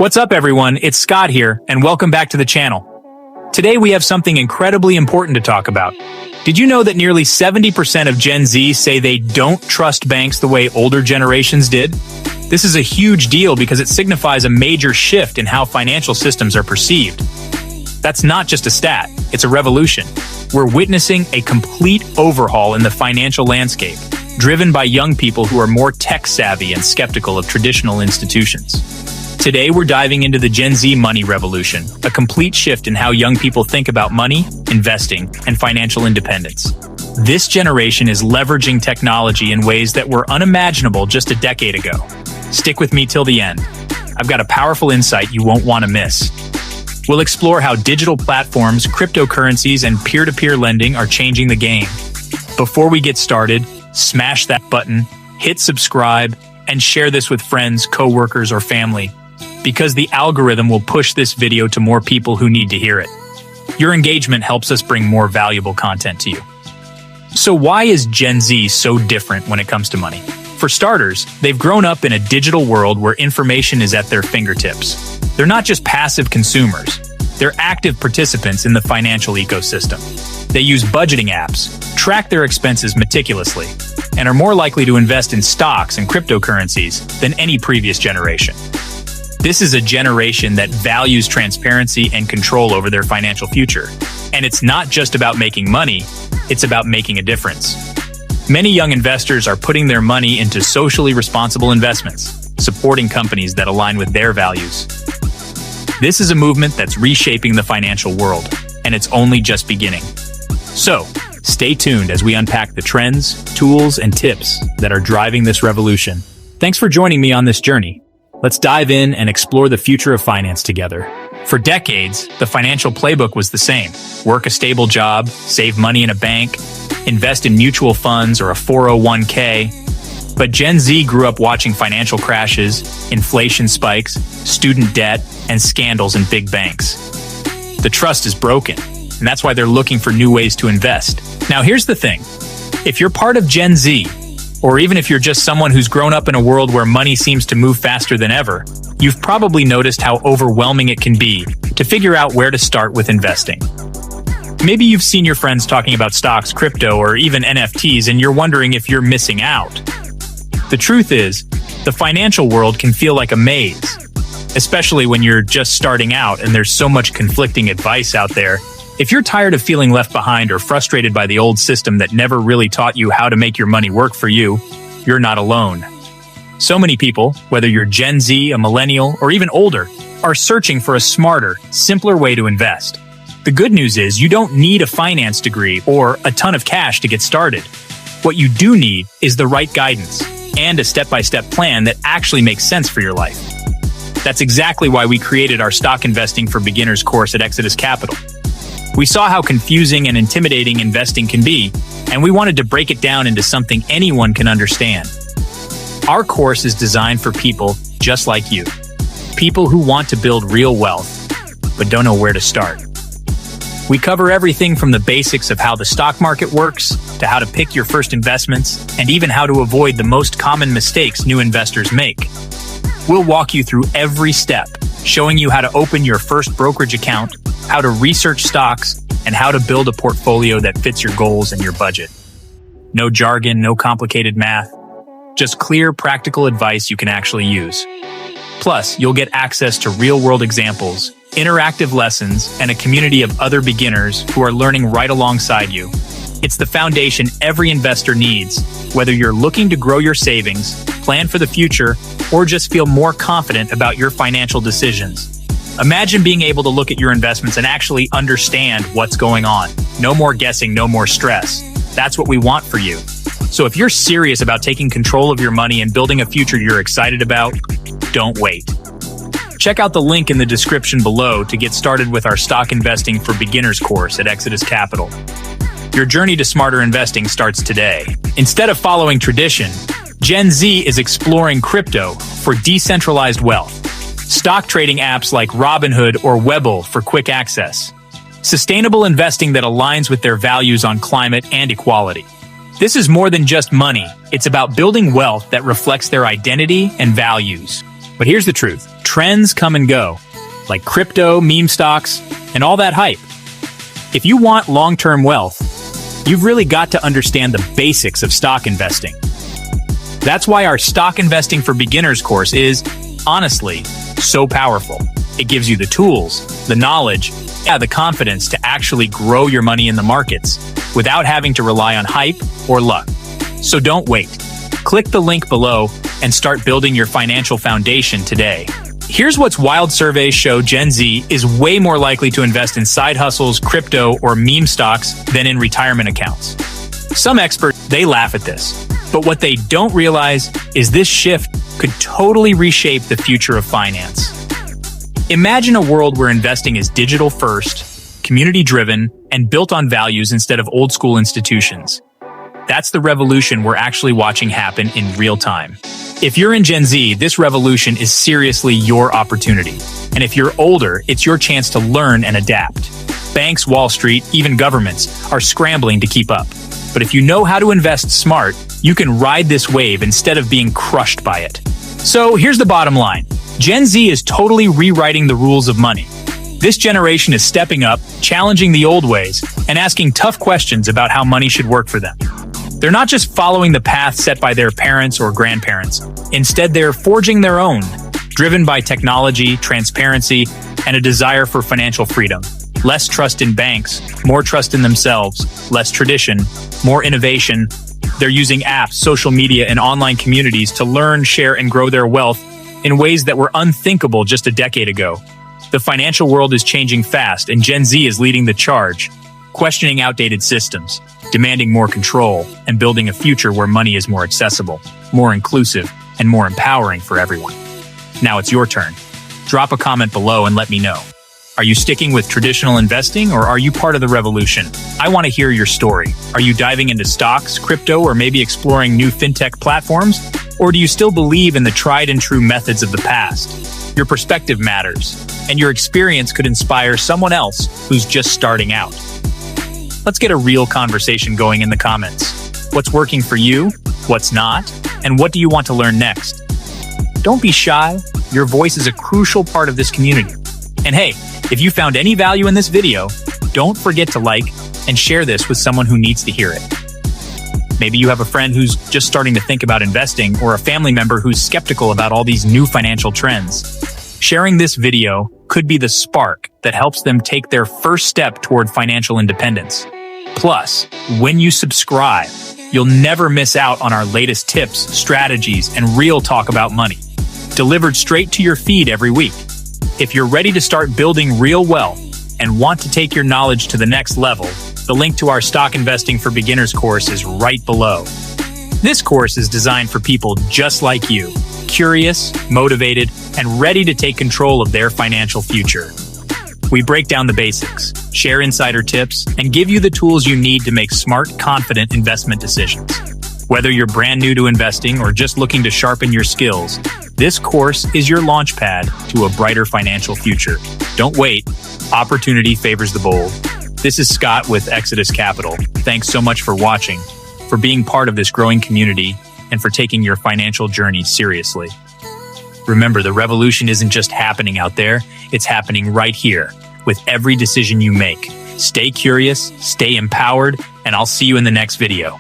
What's up, everyone? It's Scott here, and welcome back to the channel. Today we have something incredibly important to talk about. Did you know that nearly 70% of Gen Z say they don't trust banks the way older generations did? This is a huge deal because it signifies a major shift in how financial systems are perceived. That's not just a stat, it's a revolution. We're witnessing a complete overhaul in the financial landscape, driven by young people who are more tech-savvy and skeptical of traditional institutions. Today, we're diving into the Gen Z money revolution, a complete shift in how young people think about money, investing, and financial independence. This generation is leveraging technology in ways that were unimaginable just a decade ago. Stick with me till the end. I've got a powerful insight you won't want to miss. We'll explore how digital platforms, cryptocurrencies, and peer-to-peer lending are changing the game. Before we get started, smash that button, hit subscribe, and share this with friends, coworkers, or family, because the algorithm will push this video to more people who need to hear it. Your engagement helps us bring more valuable content to you. So why is Gen Z so different when it comes to money? For starters, they've grown up in a digital world where information is at their fingertips. They're not just passive consumers, they're active participants in the financial ecosystem. They use budgeting apps, track their expenses meticulously, and are more likely to invest in stocks and cryptocurrencies than any previous generation. This is a generation that values transparency and control over their financial future. And it's not just about making money, it's about making a difference. Many young investors are putting their money into socially responsible investments, supporting companies that align with their values. This is a movement that's reshaping the financial world, and it's only just beginning. So, stay tuned as we unpack the trends, tools, and tips that are driving this revolution. Thanks for joining me on this journey. Let's dive in and explore the future of finance together. For decades, the financial playbook was the same. Work a stable job, save money in a bank, invest in mutual funds or a 401k. But Gen Z grew up watching financial crashes, inflation spikes, student debt, and scandals in big banks. The trust is broken, and that's why they're looking for new ways to invest. Now, here's the thing. If you're part of Gen Z, or even if you're just someone who's grown up in a world where money seems to move faster than ever, you've probably noticed how overwhelming it can be to figure out where to start with investing. Maybe you've seen your friends talking about stocks, crypto, or even NFTs, and you're wondering if you're missing out. The truth is, the financial world can feel like a maze, especially when you're just starting out and there's so much conflicting advice out there. If you're tired of feeling left behind or frustrated by the old system that never really taught you how to make your money work for you, you're not alone. So many people, whether you're Gen Z, a millennial, or even older, are searching for a smarter, simpler way to invest. The good news is you don't need a finance degree or a ton of cash to get started. What you do need is the right guidance and a step-by-step plan that actually makes sense for your life. That's exactly why we created our Stock Investing for Beginners course at Exodus Capital. We saw how confusing and intimidating investing can be, and we wanted to break it down into something anyone can understand. Our course is designed for people just like you. People who want to build real wealth, but don't know where to start. We cover everything from the basics of how the stock market works, to how to pick your first investments, and even how to avoid the most common mistakes new investors make. We'll walk you through every step, showing you how to open your first brokerage account, how to research stocks, and how to build a portfolio that fits your goals and your budget. No jargon, no complicated math, just clear, practical advice you can actually use. Plus, you'll get access to real-world examples, interactive lessons, and a community of other beginners who are learning right alongside you. It's the foundation every investor needs, whether you're looking to grow your savings, plan for the future, or just feel more confident about your financial decisions. Imagine being able to look at your investments and actually understand what's going on. No more guessing, no more stress. That's what we want for you. So if you're serious about taking control of your money and building a future you're excited about, don't wait. Check out the link in the description below to get started with our Stock Investing for Beginners course at Exodus Capital. Your journey to smarter investing starts today. Instead of following tradition, Gen Z is exploring crypto for decentralized wealth. Stock trading apps like Robinhood or Webull for quick access. Sustainable investing that aligns with their values on climate and equality. This is more than just money. It's about building wealth that reflects their identity and values. But here's the truth. Trends come and go, like crypto, meme stocks, and all that hype. If you want long-term wealth, you've really got to understand the basics of stock investing. That's why our Stock Investing for Beginners course is, honestly, so powerful. It gives you the tools, the knowledge, the confidence to actually grow your money in the markets without having to rely on hype or luck. So don't wait. Click the link below and start building your financial foundation today. Here's what's wild. Surveys show Gen Z is way more likely to invest in side hustles, crypto, or meme stocks than in retirement accounts. Some experts, they laugh at this. But what they don't realize is this shift could totally reshape the future of finance. Imagine a world where investing is digital first, community-driven, and built on values instead of old-school institutions. That's the revolution we're actually watching happen in real time. If you're in Gen Z, this revolution is seriously your opportunity. And if you're older, it's your chance to learn and adapt. Banks, Wall Street, even governments are scrambling to keep up. But if you know how to invest smart, you can ride this wave instead of being crushed by it. So here's the bottom line. Gen Z is totally rewriting the rules of money. This generation is stepping up, challenging the old ways, and asking tough questions about how money should work for them. They're not just following the path set by their parents or grandparents. Instead, they're forging their own, driven by technology, transparency, and a desire for financial freedom. Less trust in banks, more trust in themselves, less tradition, more innovation. They're using apps, social media, and online communities to learn, share, and grow their wealth in ways that were unthinkable just a decade ago. The financial world is changing fast, and Gen Z is leading the charge, questioning outdated systems, demanding more control, and building a future where money is more accessible, more inclusive, and more empowering for everyone. Now it's your turn. Drop a comment below and let me know. Are you sticking with traditional investing, or are you part of the revolution? I want to hear your story. Are you diving into stocks, crypto, or maybe exploring new fintech platforms? Or do you still believe in the tried and true methods of the past? Your perspective matters, and your experience could inspire someone else who's just starting out. Let's get a real conversation going in the comments. What's working for you? What's not? And what do you want to learn next? Don't be shy. Your voice is a crucial part of this community. And hey, if you found any value in this video, don't forget to like and share this with someone who needs to hear it. Maybe you have a friend who's just starting to think about investing, or a family member who's skeptical about all these new financial trends. Sharing this video could be the spark that helps them take their first step toward financial independence. Plus, when you subscribe, you'll never miss out on our latest tips, strategies, and real talk about money, delivered straight to your feed every week. If you're ready to start building real wealth and want to take your knowledge to the next level, the link to our Stock Investing for Beginners course is right below. This course is designed for people just like you, curious, motivated, and ready to take control of their financial future. We break down the basics, share insider tips, and give you the tools you need to make smart, confident investment decisions. Whether you're brand new to investing or just looking to sharpen your skills, this course is your launchpad to a brighter financial future. Don't wait. Opportunity favors the bold. This is Scott with Exodus Capital. Thanks so much for watching, for being part of this growing community, and for taking your financial journey seriously. Remember, the revolution isn't just happening out there, it's happening right here, with every decision you make. Stay curious, stay empowered, and I'll see you in the next video.